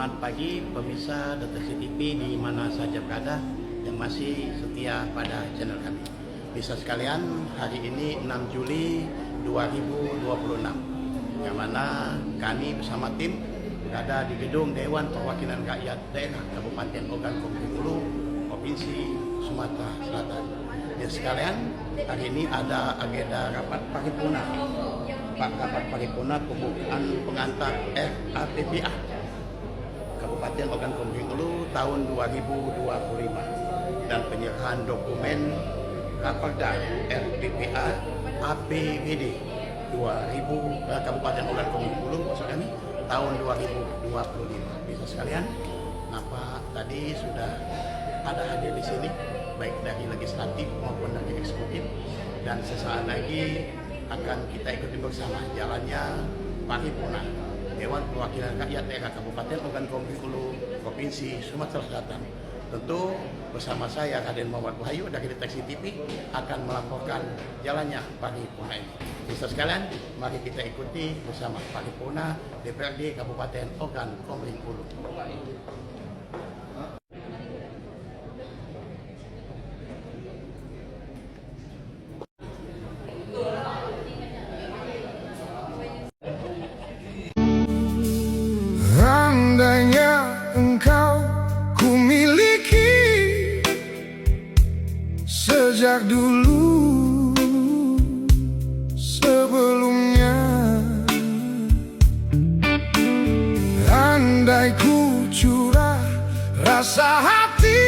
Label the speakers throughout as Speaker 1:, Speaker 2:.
Speaker 1: Selamat pagi pemirsa Deteksi TV di mana saja berada yang masih setia pada channel kami. Bisa sekalian, hari ini 6 Juli 2026, yang mana kami bersama tim berada di gedung Dewan Perwakilan Rakyat Daerah Kabupaten Ogan Komering Ulu, Provinsi Sumatera Selatan. Ya sekalian, hari ini ada agenda rapat paripurna. Rapat paripurna pembukaan pengantar RAPPA Kabupaten Ogan Komering Ulu tahun 2025 dan penyerahan dokumen Raperda RPPA APBD 2000 Kabupaten Ogan Komering Ulu maksud kami tahun 2025. Bisa sekalian, Bapak tadi sudah ada hadir di sini baik dari legislatif maupun dari eksekutif, dan sesaat lagi akan kita ikuti bersama jalannya paripurna Dewan Perwakilan Rakyat Daerah Kabupaten Ogan Komering Ulu, Provinsi Sumatera Selatan. Tentu bersama saya Raden Muhammad Wahyu dari Deteksi TV akan melaporkan jalannya paripurna ini. Bisa sekalian, mari kita ikuti bersama paripurna DPRD Kabupaten Ogan Komering Ulu.
Speaker 2: Andainya engkau ku miliki sejak dulu sebelumnya, andai ku curah rasa hati,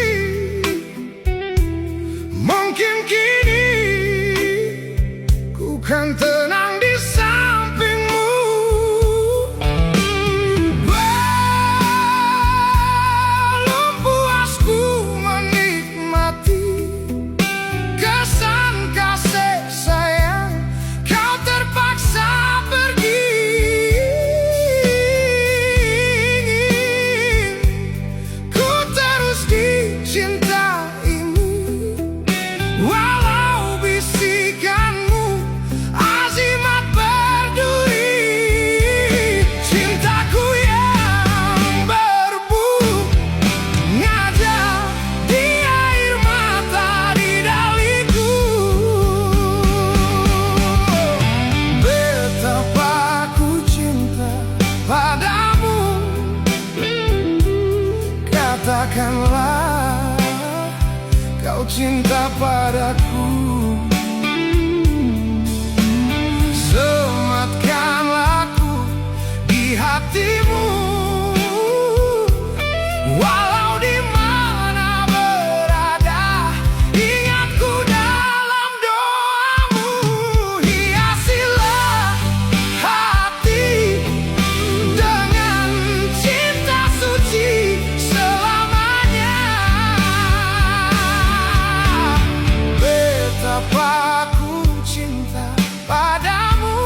Speaker 2: mungkin kini ku kan tenang di sampingmu. Belum puas ku menikmati kesan kasih sayang, kau terpaksa pergi. Ku terus dicintaimu walau bisikanmu azimat berduri. Cintaku yang berbunga di air mata di daliku. Betapa ku cinta padamu, katakanlah kau cinta padaku. Sematkanlah ku di hatimu, walau di mana berada, ingatku dalam doamu. Hiasilah hati dengan cinta suci selamanya. Betapa ku cinta padamu,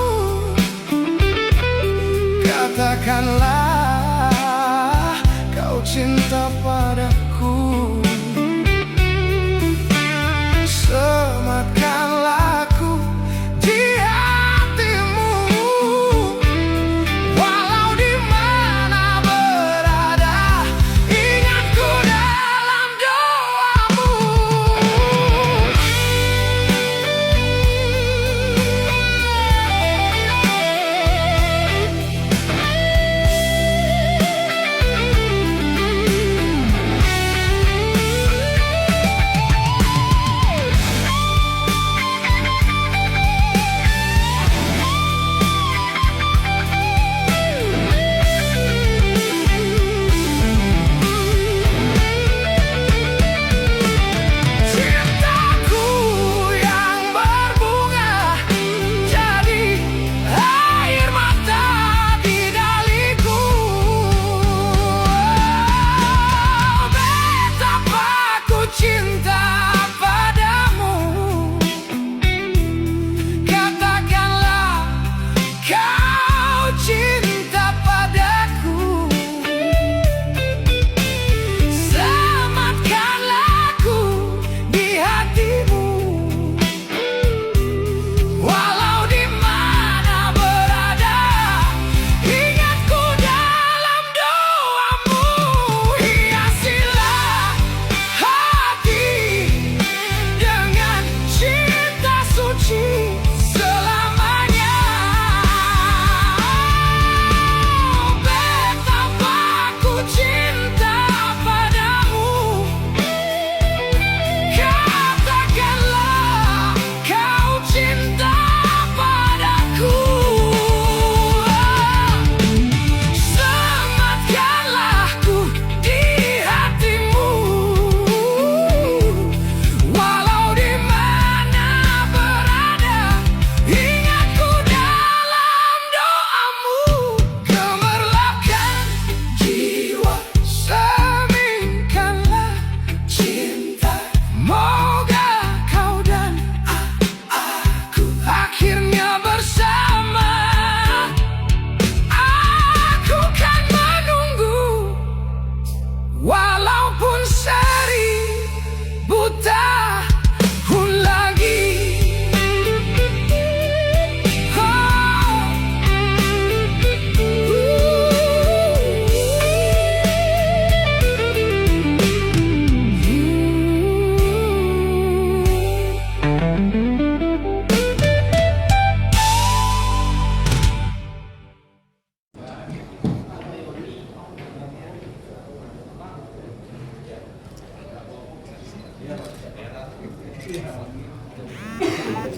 Speaker 2: katakanlah kau cinta padaku. Sematkanlah ku di hatimu, walau di mana berada, ingatku dalam doamu.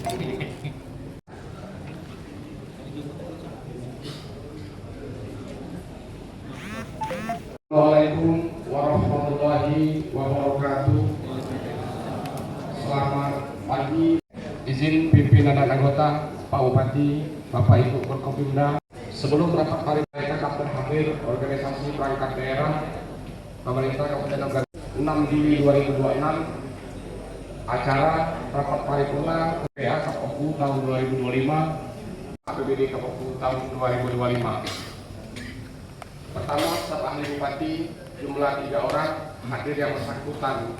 Speaker 3: Assalamualaikum warahmatullahi wabarakatuh. Selamat pagi. Izin pimpinan dan anggota, Pak Bupati, Bapak Ibu Forkopimda. Sebelum rapat paripurna Kapten Hamil Organisasi Perangkat Daerah Pemerintah Kabupaten Nagari 6 Juli 2026, acara rapat paripurna PA Kapoku tahun 2025, APBD Kapoku tahun 2025. Pertama, staf ahli bupati jumlah 3 orang, hadir yang bersangkutan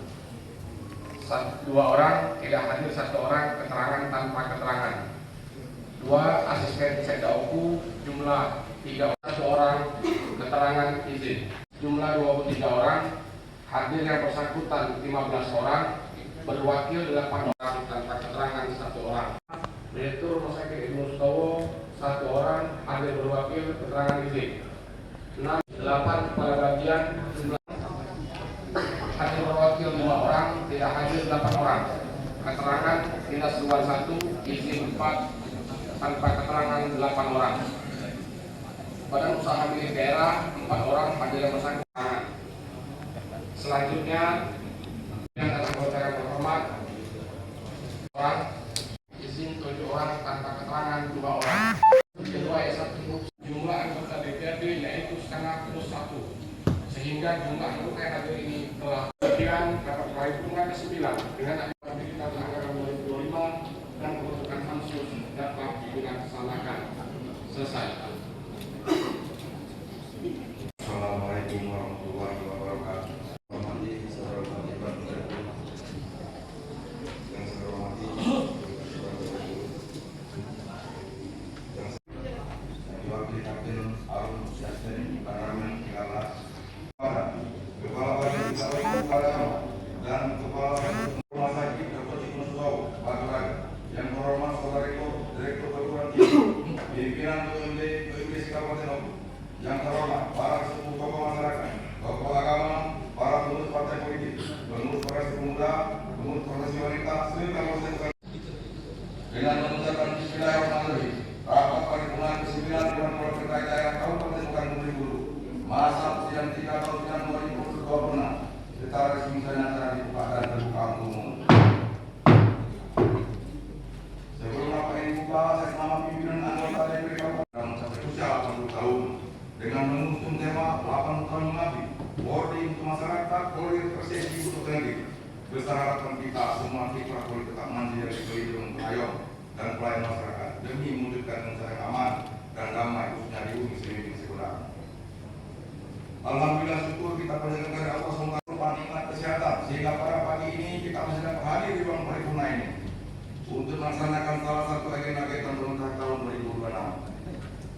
Speaker 3: 2 orang, tidak hadir 1 orang, keterangan tanpa keterangan. 2, asisten sekda oku jumlah 3 orang, 1 orang, keterangan izin. Jumlah 23 orang, hadir yang bersangkutan 15 orang, berwakil 8 orang tanpa keterangan 1 orang. Direktur Rumah Sakit Ibnu Sutowo 1 orang, hadir berwakil keterangan izin. 8 kepala bagian jumlah hadir berwakil 2 orang, tidak hadir 8 orang. Keterangan dinas luar 1, izin 4, tanpa keterangan 8 orang. Badan usaha milik daerah 4 orang, hadir yang bersangkutan. Selanjutnya yang anggota yang terhormat orang, izin 7 orang tanpa keterangan 2 orang. Kedua S1 jumlah anggota DPRD yaitu setengah plus 1, sehingga jumlah anggota yang hadir ini telah kemudian dapat paripurna ke-9 dengan aktivitas anggaran 2025 dan keputusan pansus dapat dilaksanakan. Selesai.
Speaker 4: Assalamualaikum warahmatullahi wabarakatuh. Saudara Bupati yang saya hormati, Wakil Kapten Arun Syastin Paramen Kilala, Kepala Badan Usaha Kepala dan Kepala Rumah Sakit Dr. Ibnu Sutowo Batu yang terhormat Saudara Direktur Perguruan Tinggi, pimpinan BUMD Kabupaten Oku, yang terhormat para sepuh tokoh masyarakat, tokoh agama, para pengurus partai politik, pengurus Partai Pemuda, pengurus Partai Wanita, serta kabupaten. Dengan mengucapkan Bismillahirrahmanirrahim, rapat paripurna ke-9 Dewan Perwakilan Daerah Kabupaten Pekanbaru Bulu, masa sidang 3 tahun 2026, secara resmi secara dibuka dan terbuka untuk umum. Sebelum rapat ini dibuka, saya nama pimpinan anggota DPR Kabupaten mencapai usia 80 tahun dengan mengusung tema 8 tahun mengabdi, boarding untuk masyarakat, korir persesi untuk negeri. Besar harapan kita semua kiprah politik tetap mandiri dari pelindung pengayom dan pelayan masyarakat demi mewujudkan Indonesia yang aman dan damai khususnya di bumi semi sekular. Alhamdulillah syukur kita penyelenggara Allah SWT nikmat kesehatan sehingga pada pagi ini kita masih dapat hadir di ruang paripurna ini untuk melaksanakan salah satu agenda pemerintah tahun 2026.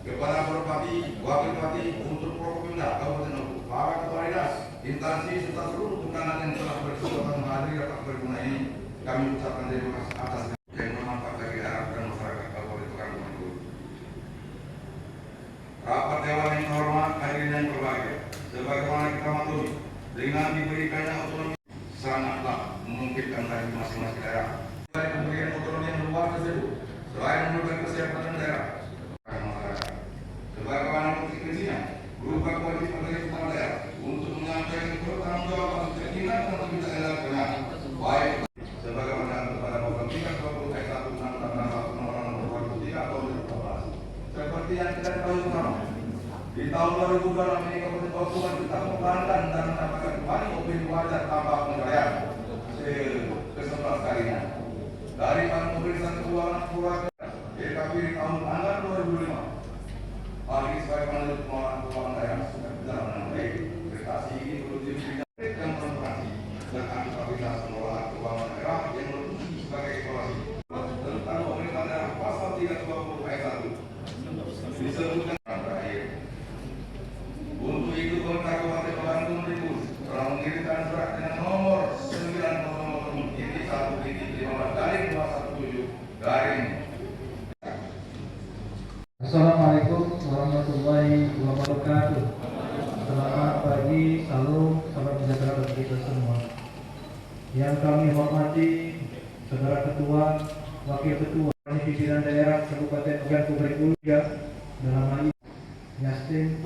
Speaker 4: Kepada Bupati, Wakil Bupati, unsur Forkopimda Kabupaten Oku, para kepala dinas, instansi serta seluruh pimpinan yang telah berkesempatan menghadiri rapat paripurna ini, kami ucapkan terima kasih atas yang bermanfaat bagi daerah dan masyarakat Kabupaten Pekanbaru. Rapat Dewan yang terhormat, hadirin yang berbahagia, sebagaimana kita maklumi, dengan diberikannya otonomi sangatlah memungkinkan bagi masing-masing daerah. Dari pemberian otonomi yang luar tersebut, selain memberikan kesehatan daerah, sebagaimana konsekuensinya berupa kewajiban dari kepala daerah untuk menyampaikan pertanggungjawaban keinginan dan kebijakan baik sebagaimana kepada program 320 ayat 1 nomor 23 tahun 2014. Seperti yang kita tahu bersama, di tahun 2026 ini Kabupaten Oku kita mempertahankan dan mendapatkan kembali opini wajar tanpa penilaian ke-11 kalinya dari pemeriksaan keuangan keluarga DKP di tahun anggaran 2005. Hal ini sebagai peneliti pengelolaan keuangan daerah sudah berjalan dengan baik. Prestasi ini perlu diberikan dan transparansi dan akuntabilitas pengelolaan keuangan daerah yang berfungsi sebagai evaluasi tentang pemerintahan daerah pasal 320 ayat 1 disebutkan terakhir. Untuk itu pemerintah Kabupaten Pekanbaru Bulu telah mengirimkan surat dengan nomor 900.1.15/217
Speaker 5: Assalamualaikum warahmatullahi wabarakatuh. Selamat pagi, salam, salam sejahtera bagi kita semua. Yang kami hormati Saudara Ketua Wakil Ketua Pimpinan Daerah Kabupaten Ogan Komering Ulu dalam hal ini Yastin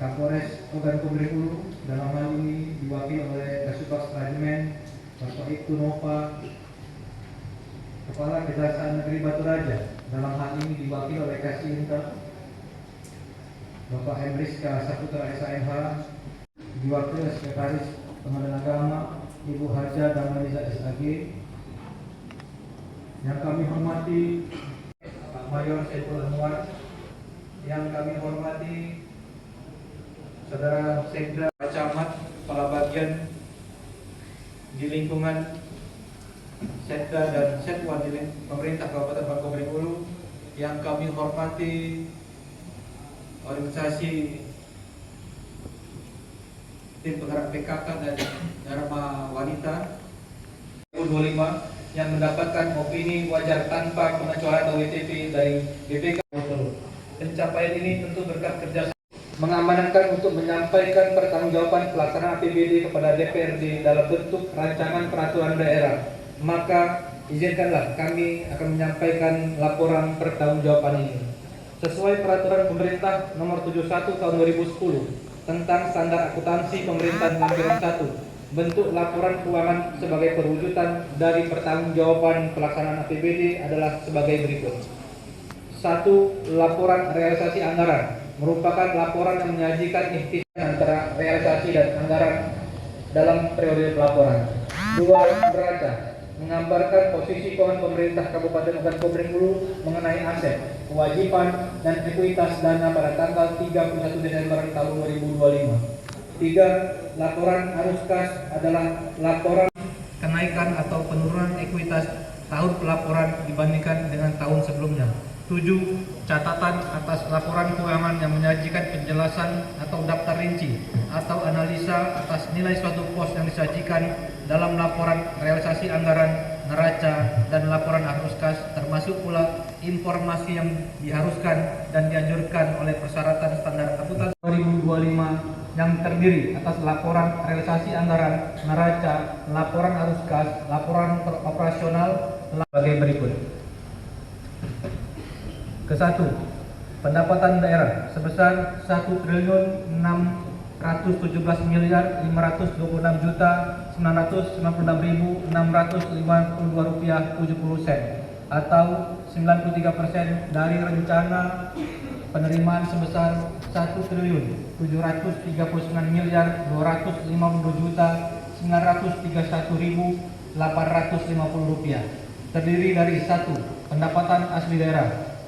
Speaker 5: Kapolres Ogan Komering Ulu, dalam hal ini diwakili oleh Kasupas Rajemen Bapak Ibtu Nova, Kepala Kejaksaan Negeri Batu Raja, dalam hal ini diwakili oleh Kasih Inter Bapak Emriska Saputra SAMH, diwakili oleh Sekretaris Pengadilan Agama Ibu Haja Damaniza SAG. Yang kami hormati Pak Mayor Saiful Anwar, yang kami hormati Saudara Sekda Camat, Kepala Bagian di lingkungan Sekda dan Setwan di pemerintah Kabupaten Ogan Komering Ulu, yang kami hormati organisasi tim penggerak PKK dan Dharma Wanita 2025 yang mendapatkan opini wajar tanpa pengecualian atau WTP dari BPK. Pencapaian ini tentu berkat kerja mengamanatkan untuk menyampaikan pertanggungjawaban pelaksanaan APBD kepada DPRD dalam bentuk rancangan peraturan daerah. Maka izinkanlah kami akan menyampaikan laporan pertanggungjawaban ini. Sesuai peraturan pemerintah nomor 71 tahun 2010 tentang standar akuntansi pemerintahan lampiran 1, bentuk laporan keuangan sebagai perwujudan dari pertanggungjawaban pelaksanaan APBD adalah sebagai berikut. 1. Laporan realisasi anggaran merupakan laporan yang menyajikan ikhtisar antara realisasi dan anggaran dalam periode pelaporan. 2. Neraca menggambarkan posisi keuangan pemerintah Kabupaten Ogan Komering Ulu mengenai aset, kewajiban, dan ekuitas dana pada tanggal 31 Desember tahun 2025. 3. Laporan arus kas adalah laporan kenaikan atau penurunan ekuitas tahun pelaporan dibandingkan dengan tahun sebelumnya. 7. Catatan atas laporan keuangan yang menyajikan penjelasan atau daftar rinci atau analisa atas nilai suatu pos yang disajikan dalam laporan realisasi anggaran, neraca, dan laporan arus kas, termasuk pula informasi yang diharuskan dan dianjurkan oleh persyaratan standar akuntansi 2025 yang terdiri atas laporan realisasi anggaran, neraca, laporan arus kas, laporan operasional sebagai berikut. Ke-1, pendapatan daerah sebesar 1.356.996.652 atau 93% dari rencana penerimaan sebesar 1.759.252.931.850 rupiah, terdiri dari 1. Pendapatan asli daerah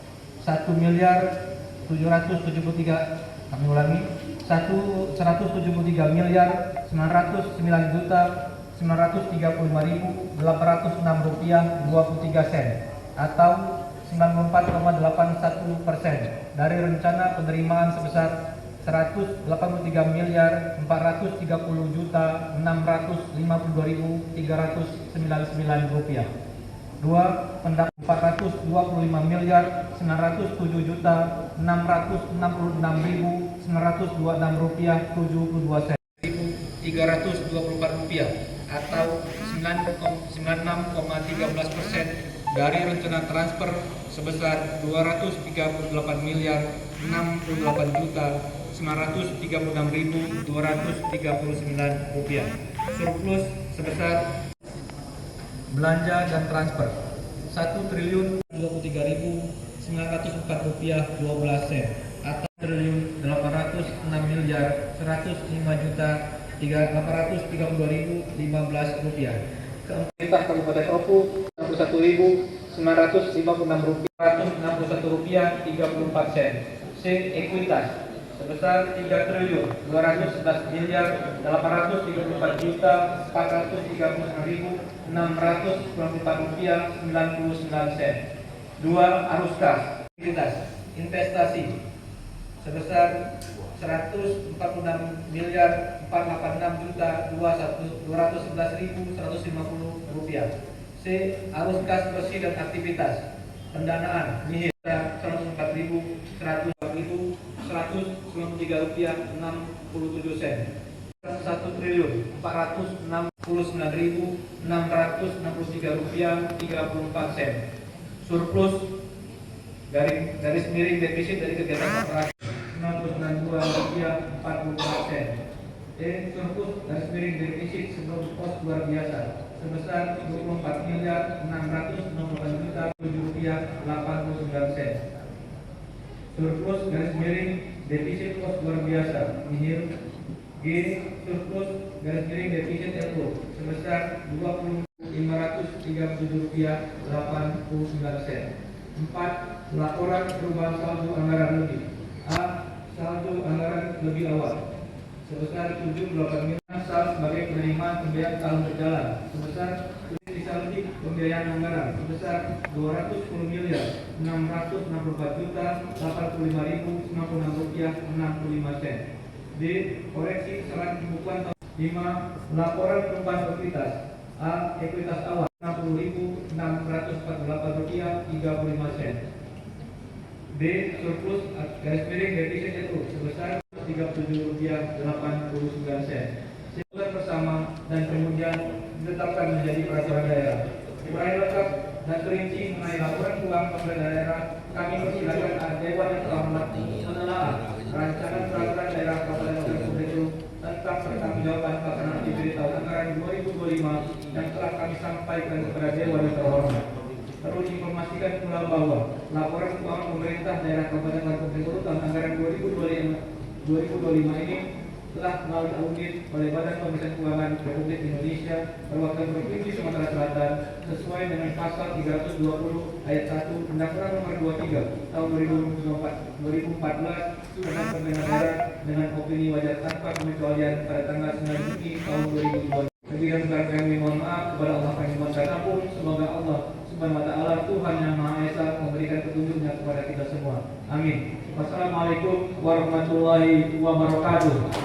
Speaker 5: 1.773.909.935.806 rupiah 23 sen atau 94,81% dari rencana penerimaan sebesar 180.430.652.399 rupiah. 2. Pendapat 425.107.666.926 rupiah 72 sen 1.324 rupiah atau 96,13% dari rencana transfer sebesar 238.936.239 rupiah. Surplus sebesar belanja dan transfer 1.023.904 rupiah 12 sen atau 1.805.105.832.015 rupiah. Pemerintah Kabupaten Oku 61.956 rupiah 34 sen. C. Ekuitas sebesar 3.211.434.436.694 rupiah 99 sen. 2. Arus kas investasi sebesar 146.486.211.150 rupiah. C. Arus kas bersih dan aktivitas pendanaan nihil 104.193 rupiah 67 sen. Rp1.469.663 surplus garis miring defisit dari kegiatan operasi Rp69.44. Surplus garis miring defisit sebelum pos luar biasa sebesar Rp24.668.007.89. Surplus garis miring defisit pos luar biasa minir G. Surplus garis miring defisit LO sebesar Rp20.537.89. 4. Laporan perubahan saldo anggaran lebih. A. Saldo anggaran lebih awal sebesar 78 miliar sebagai penerimaan pembiayaan tahun berjalan sebesar saldi pembiayaan anggaran sebesar Rp200.945.095.65. D. Koreksi kesalahan pembukuan tahun 5. Laporan perubahan ekuitas. A. Ekuitas awal Rp60.648.35. B. Surplus garis miring defisit itu sebesar Rp37.89. Simpulan bersama dan kemudian ditetapkan menjadi peraturan daerah. Uraian lengkap dan perinci mengenai laporan keuangan pemerintah daerah, kami persilakan Dewan yang telah menelaah rancangan peraturan daerah Kabupaten Republik itu tentang pertanggungjawaban pelaksanaan APBD tahun anggaran 2025 yang telah kami sampaikan kepada Dewan yang terhormat. Perlu diinformasikan pula bahwa laporan keuangan pemerintah daerah Kabupaten Republik itu tahun anggaran 2025 ini telah melalui audit oleh Badan Pemeriksa Keuangan Republik Indonesia perwakilan Provinsi Sumatera Selatan sesuai dengan pasal 320 ayat 1 Undang-Undang Nomor 23 Tahun 2014 tentang pembinaan daerah dengan opini wajar tanpa pengecualian pada tanggal 9 Juni tahun 2002. Lebih dan kami mohon maaf kepada Allah kami mohonkan ampun. Semoga Allah Subhanahu wa Ta'ala Tuhan yang Maha Esa memberikan petunjuknya kepada kita semua. Amin. Wassalamualaikum warahmatullahi wabarakatuh.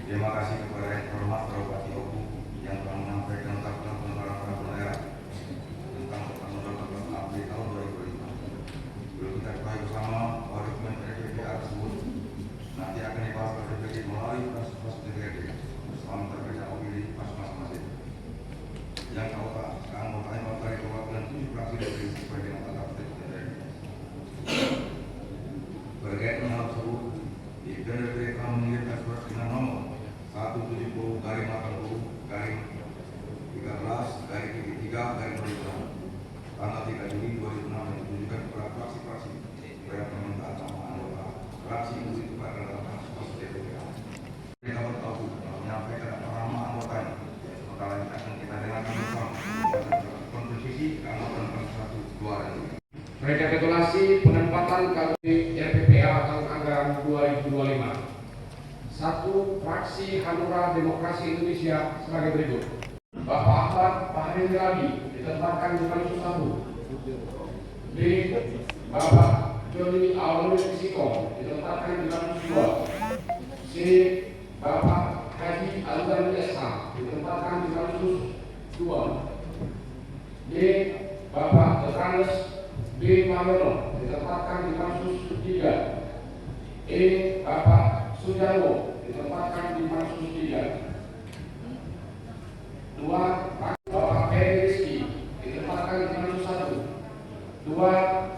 Speaker 4: Terima kasih kepada yang terhormat Bupati Oku yang telah menyampaikan tentang peraturan daerah tentang pertanggungjawaban APBD tahun 2025. Belum kita ketahui bersama bahwa dokumen PDPA tersebut nanti akan dibahas pada DPD melalui proses DPD selama terpecah opini pas masing-masing. Yang keanggotaan dari perwakilan 7 fraksi DPD sesuai dengan tata tertib DPD. Berkaitan hal tersebut, DPD akan mengirimkan surat dengan nomor 170/13/13/2006 tanggal 3 Juli 2006 yang ditujukan kepada fraksi-fraksi supaya permintaan nama anggota fraksi itu kepada kasus DPR. Kita bertahu menyampaikan nama anggotanya. Sementara ini akan kita dengarkan bersama kontribusi keanggotaan fraksi 1 2.
Speaker 3: Rekapitulasi penempatan KUP RPPA tahun anggaran 2025. 1. Fraksi Hanura Demokrasi Indonesia sebagai berikut. Bapak Ahmad Fahri Radi ditempatkan di Pansus 1. B. Bapak Joni Alwi Siko ditempatkan di Pansus 2. C. Bapak Haji Al-Ghani SH ditempatkan di Pansus 2. D. Bapak Tetranes B. Mayono ditempatkan di Pansus 3. E. Bapak Sujarwo ditempatkan di Pansus 3. 2. Bapak Ferry Rizky ditempatkan di Pansus 1. 2.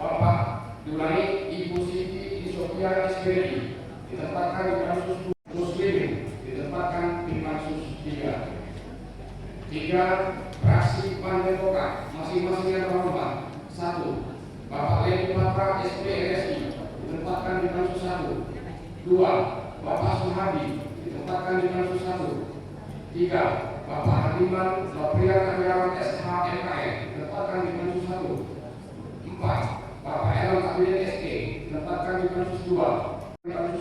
Speaker 3: Bapak Dulani Ibu Siti Sofia SPRI ditempatkan di Pansus 2. Muslim ditempatkan di Pansus 3. 3. Fraksi Pan Demokrat masing-masing yang terhormat. 1. Bapak Leni Patra SPRSI ditempatkan di Pansus 1. 2. Bapak Suhadi ditempatkan di Pansus 1. 3. Bapak Hadiman Noprian Aguilar SH MKM ditempatkan di Pansus 1. 4. Bapak Elan Abidin SK ditempatkan di Pansus 2. 5.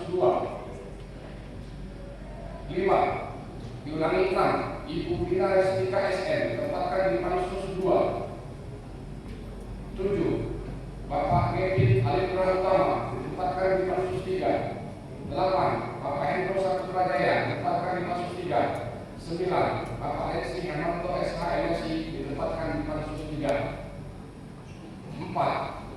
Speaker 3: Diulangi 6. Ibu Bina Restika SN ditempatkan di Pansus 2. 7. Hendro Saputrajaya ditempatkan di pansus 3. 9. Bapak Lesti Hermanto SH LLC ditempatkan di pansus 3. 4.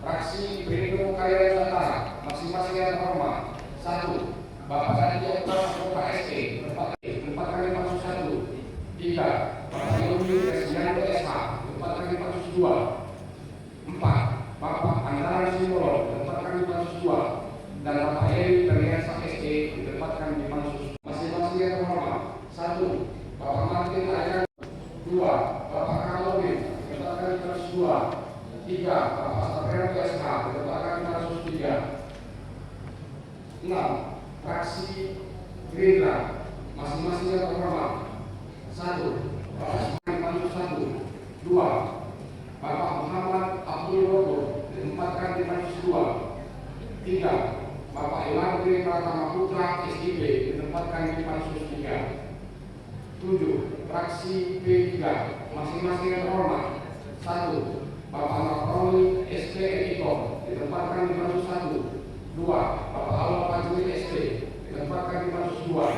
Speaker 3: Fraksi Perindo Karya Nusantara masing-masing yang terhormat. 1. Bapak Aditya Putra SE ditempatkan di pansus 1. 3. Bapak Yogi Resmianto SH ditempatkan di pansus 2. 4. Bapak Andalan Simbolo ditempatkan di pansus 2. Dan Bapak Heri Terliasa SE ditempatkan di pansus masing-masing yang terhormat. 1. Bapak Martin Ayan. 2. Bapak Karlowin ditempatkan di pansus 2. 3. Bapak Satrianto SH ditempatkan di pansus 3. 6. Fraksi Gerindra masing-masing yang terhormat. 1. Bapak Semarang pansus 1. 2. Bapak Muhammad Abdul Rogo ditempatkan di pansus 2. 3. Bapak Ilham Pratama Putra SIP ditempatkan di pansus 3. 7. Fraksi P3 masing-masing yang terhormat. 1. Bapak Makroni SP Editor ditempatkan di pansus 1. 2. Bapak Awal Fajri SP ditempatkan di pansus 2.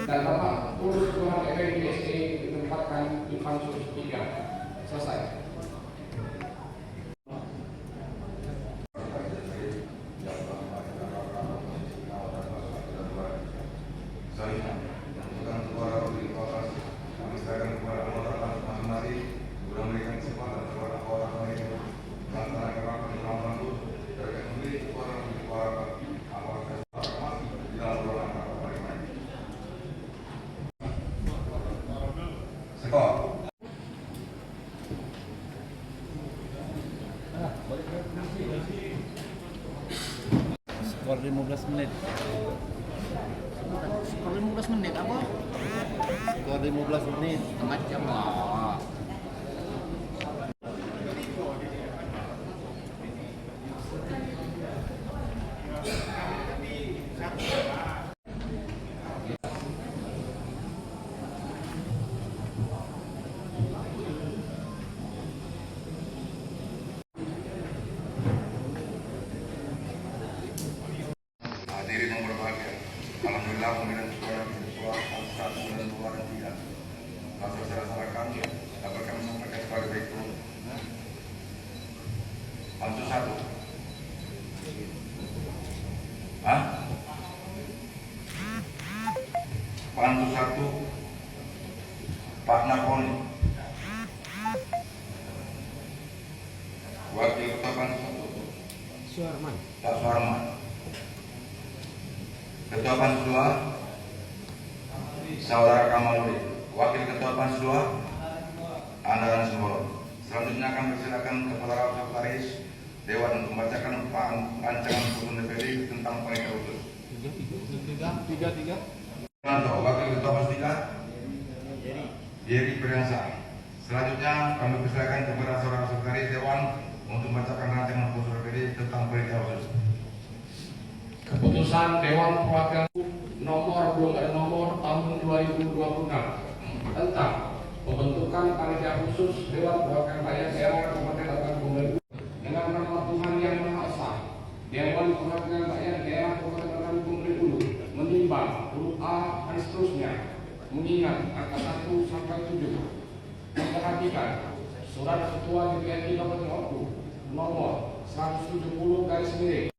Speaker 3: Dan Bapak Tulus Tuhan Effendi SE ditempatkan di pansus 3. Selesai.
Speaker 6: Skor 15 menit. Skor 15 menit apa? Skor 15 menit, setengah jam lah.
Speaker 4: Hadirin yang berbahagia, alhamdulillah pemilihan suara siswa 1 dan 2 dan 3 langsung saya laksanakan dapat kami sampaikan sebagai berikut. Pansus 1. Pansus 1 Pak Naponi. Wakil Ketua Pansus 1 Pak Suharman. Ketua Pansus 2 Saudara Kamaludin. Wakil Ketua Pansus 2 Andalan Simbolo. Selanjutnya akan persilakan kepada Sekretaris Dewan untuk membacakan rancangan putusan DPD tentang panitia khusus. 3. Wakil Ketua Pansus 3 Yeri Priyansa. Selanjutnya kami persilakan kepada Saudara Sekretaris Dewan untuk membacakan rancangan putusan DPD tentang panitia khusus.
Speaker 3: Keputusan Dewan Perwakilan nomor tahun 2026 tentang pembentukan panitia khusus Dewan Perwakilan Rakyat Daerah Kabupaten Batang Bengkulu dengan nama Tuhan Yang Maha Esa. Dewan Perwakilan Rakyat Daerah Kabupaten Batang Bengkulu menimbang huruf A dan seterusnya mengingat angka 1 sampai 7 memperhatikan Surat Ketua DPRD Kabupaten Oku nomor 170/2026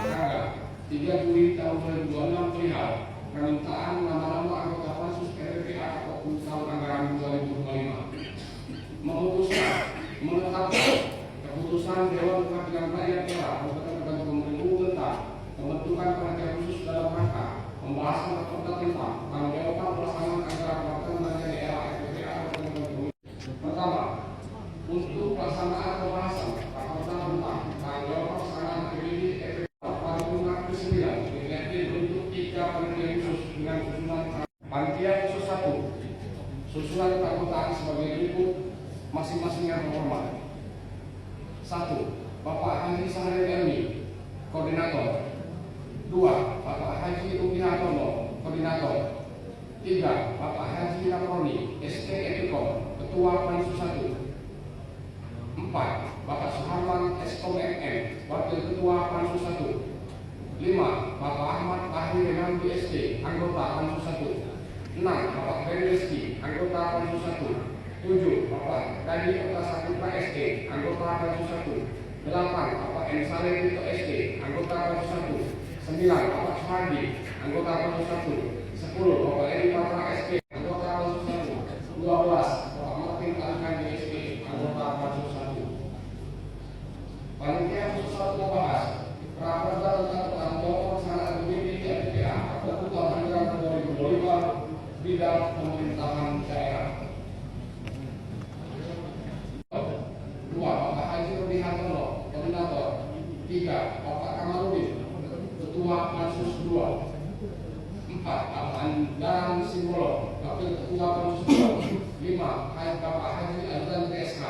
Speaker 3: tanggal 3 Juli tahun 2026 perihal permintaan nama-nama anggota pansus RPA Oku tahun anggaran 2025 memutuskan menetapkan keputusan Dewan Perwakilan Rakyat Daerah Kabupaten Batang Bengkulu tentang pembentukan panitia khusus dalam rangka pembahasan raporta tentang tanggung jawab pelaksanaan anggaran pelaksanaan daerah RPA Kabupaten Bengkulu. Pertama, untuk pelaksanaan pembahasan raporta tentang tanggung jawab pelaksanaan APBD RPA Paripurna ke-9 DPRD bentuk 3 panitia khusus dengan susunan panitia khusus 1. Susunan keanggotaan sebagai berikut masing-masing yang terhormat. 1. Bapak Haji Sahril Elmi, Koordinator. 2. Bapak Haji Ruki Hartono, Koordinator. 3. Bapak Haji Nakroni, SP Epicom, Ketua Pansus 1. 4. Bapak Suharman Eskom MM, Wakil Ketua Pansus 1. 5. Bapak Ahmad Bahri Haji Rehan BSD, anggota Pansus 1. 6. Bapak Ferry Rizky, anggota Pansus 1. 7. Bapak Kadi Kota Saputra SD, anggota Pansus 1. 8. Bapak M. Saleh Tito SD, anggota Pansus 1. 9. Bapak Suhardi, anggota Pansus 1. 10. Bapak Edi Patra SD, anggota Pansus 1. 12. Bapak Martin Alkan SD, anggota Pansus 1. Panitia khusus 1 membahas Raperda tentang penanggulangan pelaksanaan PBB di LPA Keputusan Anggaran 2025 bidang pemerintahan daerah. 2. Bapak Haji Rudi Hartono, Koordinator. 3. Bapak Kamarudin, Ketua Pansus 2. 4. Bapak Andaran Simbolo, Wakil Ketua Pansus 2. 5. Bapak Haji Adnan PSK,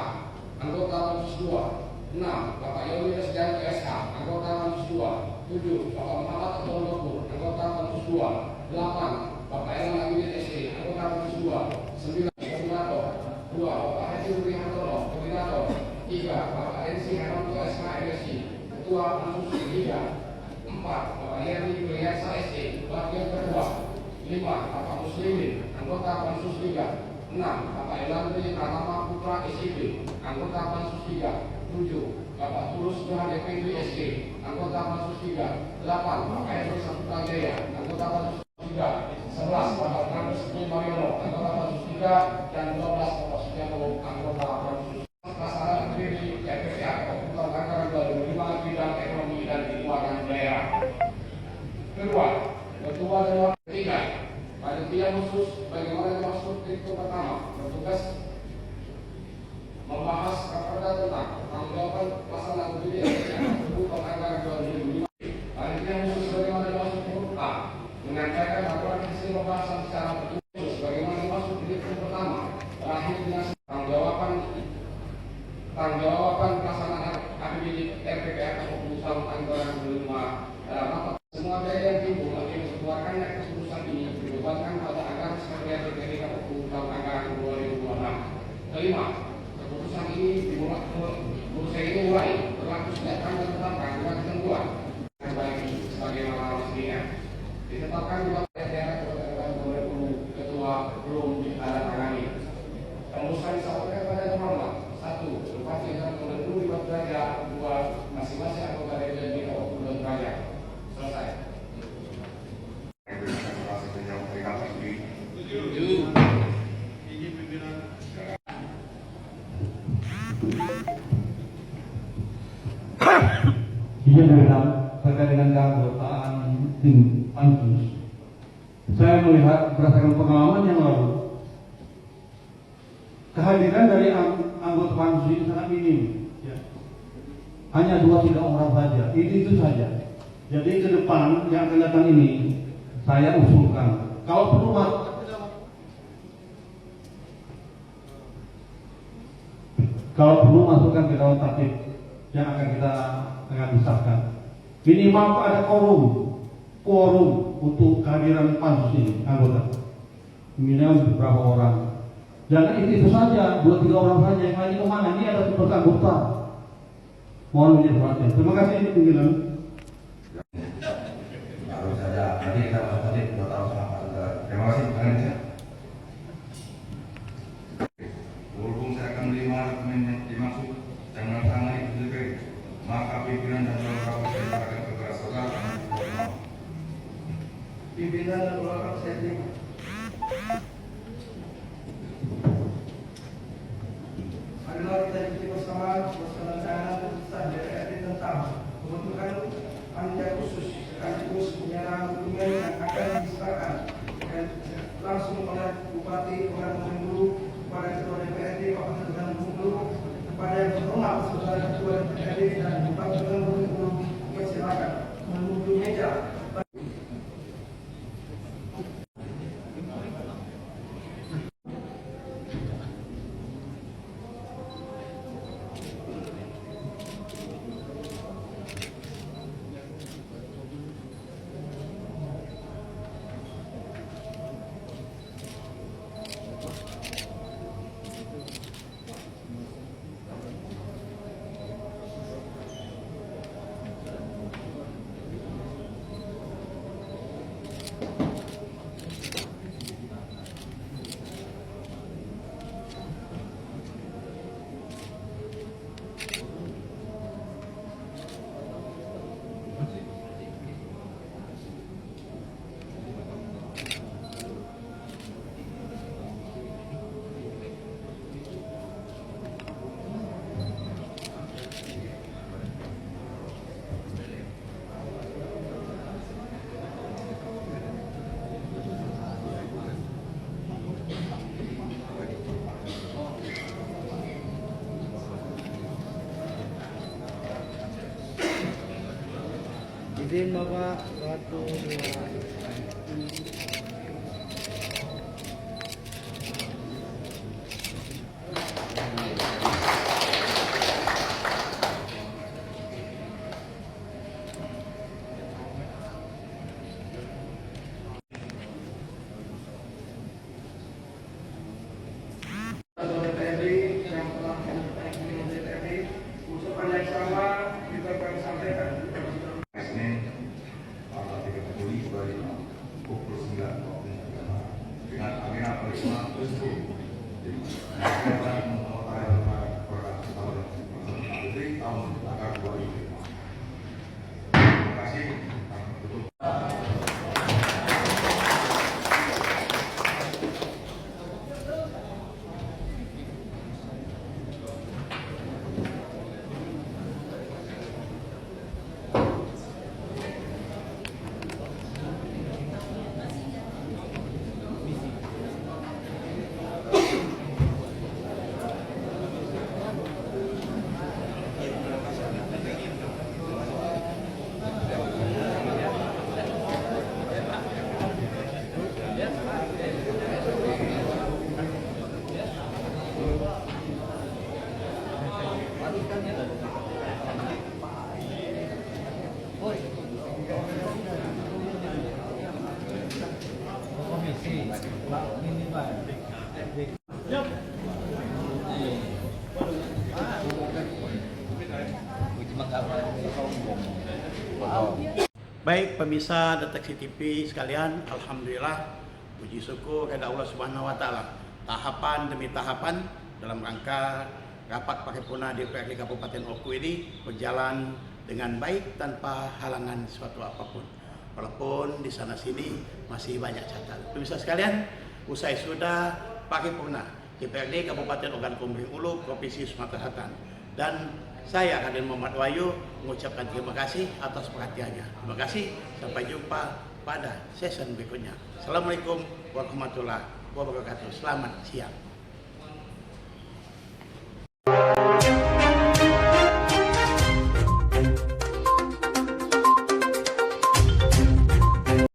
Speaker 3: anggota Pansus 2. 6. Bapak Yoni Resdian PSK, anggota Pansus 2. 7. Bapak Muhammad Abdul Ghafur, anggota Pansus 2. 8. Bapak Elman Abidin SD, anggota Pansus 2. 9. Koordinator. 2. Bapak Haji Rudi Hartono, Koordinator. 3. Bapak NC Hermanto SK MSI, Ketua Pansus 3. 4. Bapak Yerni Yuliansa SD, Wakil Ketua. 5. Bapak Muslimin, anggota Pansus 3. 6. Bapak Elandri Pratama Putra SIP, anggota Pansus 3. 7. Bapak Tulus Johan Effendi SD, anggota Pansus 3. 8. Bapak Hendro Saputra Jaya, anggota Pansus 3. 11. Bapak Trans Mariono, anggota Pansus 3. Dan 12. Bapak Sugianto, anggota Pansus. Pelaksanaan PBB LPA Keputusan Anggaran 2025 bidang ekonomi dan keuangan daerah. Kedua, Ketua dan Wakil Ketiga, panitia khusus bagaimana dimaksud itu pertama, bertugas membahas Raperda tentang tanggapan pelaksanaan PBB Keputusan Anggaran 2025. Panitia khusus bagaimana dimaksud huruf A, menyampaikan laporan hasil pembahasan secara tertulis bagaimana dimaksud itu pertama, terakhir dengan tanggapan pelaksanaan APBD RPPR Keputusan Anggaran 2025 dalam rapat. Semua biaya yang timbul akibat dikeluarkannya keputusan ini dibebankan pada anggaran Sekretariat DPR Keputusan Anggaran 2026. Kelima, keputusan ini mulai berlaku sejak tanggal ditetapkan dengan ketentuan yang baik sebagaimana mestinya ditetapkan di daerah Keputusan 2020 ketua belum ditandatangani. Keputusan disampaikan pada norma 1. Bupati dan Gubernur di derajat 2 masing-masing anggota DPRD Kabupaten Raya. Selesai.
Speaker 7: Izin terkait dengan keanggotaan tim Pansus. Saya melihat berdasarkan pengalaman yang lalu, kehadiran dari anggota Pansus ini sangat minim. Ya. Hanya 2-3 orang saja. Itu saja. Jadi ke depan yang akan datang ini saya usulkan, kalau perlu masukkan ke dalam tatib yang akan kita disahkan. Minimal ada quorum untuk kehadiran Pansus ini anggota. Minimal beberapa orang. Jangan itu saja 2-3 orang saja, yang lain kemana? Ini ada seperti anggota. Mohon menjadi perhatian. Terima kasih pimpinan.
Speaker 4: Baru saja nanti kita masuk ke saudara. Terima kasih Pak Indonesia. Berhubung saya akan menerima dokumen yang dimaksud dan menandatangani PBB, maka pimpinan dan saudara akan kepada saudara.
Speaker 5: Pimpinan dan saudara setting. Marilah kita ikuti bersama pelaksanaan keputusan DPRD tentang pembentukan panitia khusus sekaligus penyerahan dokumen yang akan disahkan dan langsung oleh Bupati, kepada Gubernur, kepada Ketua DPRD, Kabupaten Gubernur, kepada yang berhormat saudara Ketua DPRD dan Bupati dan Gubernur, silakan menuju meja.
Speaker 6: Izin Bapak, 1, 2.
Speaker 4: Senin tanggal 30 Juli kembali pukul 9 dengan agenda peristiwa tersebut. Tahun angka 2005. Terima kasih.
Speaker 1: Baik pemirsa Deteksi TV sekalian, alhamdulillah puji syukur kepada Allah Subhanahu wa taala. Tahapan demi tahapan dalam rangka rapat paripurna DPRD Kabupaten Oku ini berjalan dengan baik tanpa halangan suatu apapun. Walaupun di sana sini masih banyak catatan. Pemirsa sekalian, usai sudah paripurna DPRD Kabupaten Ogan Komering Ulu Provinsi Sumatera Selatan, dan saya Raden Muhammad Wahyu mengucapkan terima kasih atas perhatiannya. Terima kasih, sampai jumpa pada season berikutnya. Assalamualaikum warahmatullahi wabarakatuh. Selamat siang.